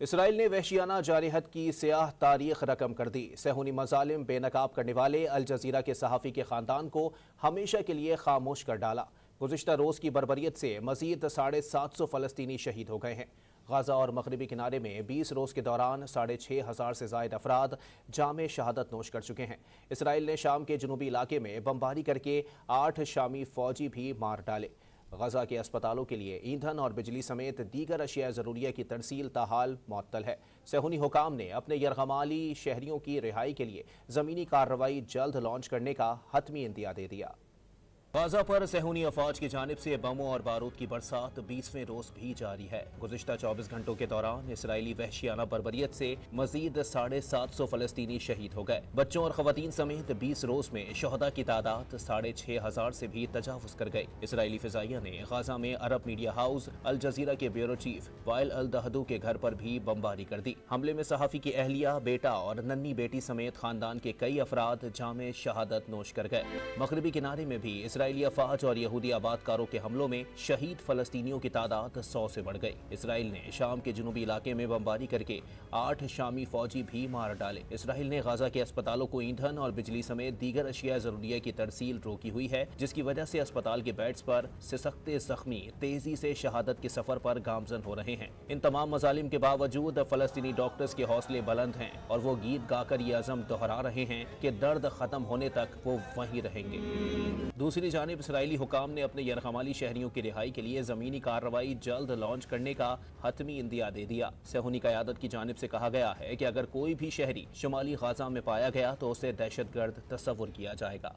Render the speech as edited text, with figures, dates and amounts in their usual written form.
Israel ने वहशियाना जारहत की स्याह तारीख रकम कर दी। सहूनी मजालिम बेनकाब करने वाले अल जजीरा के सहाफ़ी के ख़ानदान को हमेशा के लिए खामोश कर डाला। गुज़िश्ता रोज़ की बर्बरियत से मज़ीद 750 फ़लस्तीनी शहीद हो गए हैं। गाज़ा और मगरबी किनारे में 20 रोज़ के दौरान 6500 से ज़ायद अफराद जामे शहादत नोश कर चुके हैं। इसराइल ने शाम के जनूबी इलाके में बमबारी करके 8 शामी फ़ौजी भी मार डाले। गजा के अस्पतालों के लिए ईंधन और बिजली समेत दीगर अशिया ज़रूरिया की तरसील ताहाल मुअत्तल है। सहूनी हुकाम ने अपने यरगमाली शहरियों की रिहाई के लिए ज़मीनी कार्रवाई जल्द लॉन्च करने का हतमी इंदिया दे दिया। गाजा पर सहूनी अफवाज की जानिब से बमों और बारूद की बरसात 20वें रोज भी जारी है। गुज़िश्ता 24 घंटों के दौरान इसराइली वहशियाना बर्बरियत से मजीद 750 फ़लस्तीनी शहीद हो गए। बच्चों और ख़वातीन समेत 20 रोज में शहदा की तादाद 6500 से भी तजावुज़ कर गई। इसराइली फ़िज़ाइया ने गाजा में अरब मीडिया हाउस अल जजीरा के ब्यूरो चीफ वाइल अल दहदू के घर पर भी बमबारी कर दी। हमले में सहाफ़ी की अहलिया, बेटा और नन्ही बेटी समेत खानदान के कई अफराद जामे शहादत नोश कर गए। मगरबी किनारे में भी इसराइली अफवाज और यहूदी आबादकारों के हमलों में शहीद फलस्तीनियों की तादाद 100 से बढ़ गई। इसराइल ने शाम के जनूबी इलाके में बमबारी करके 8 शामी फौजी भी मार डाले। इसराइल ने गाजा के अस्पतालों को ईंधन और बिजली समेत दीगर अशिया ज़रूरिया की तरसील रोकी हुई है, जिसकी वजह से अस्पताल के बेड्स पर सिसकते जख्मी तेजी से शहादत के सफर पर गामजन हो रहे हैं। इन तमाम मजालिम के बावजूद फलस्तीनी डॉक्टर्स के हौसले बुलंद हैं और वो गीत गाकर ये अज़म दोहरा रहे हैं कि दर्द खत्म होने तक वो वहीं रहेंगे। दूसरी जानिब इसराइली हुकाम ने अपने यरगमाली शहरियों की रिहाई के लिए ज़मीनी कार्रवाई जल्द लॉन्च करने का हतमी इंदिया दे दिया। सहूनी क़यादत की जानिब से कहा गया है कि अगर कोई भी शहरी शुमाली गाजा में पाया गया तो उसे दहशतगर्द तस्वुर किया जाएगा।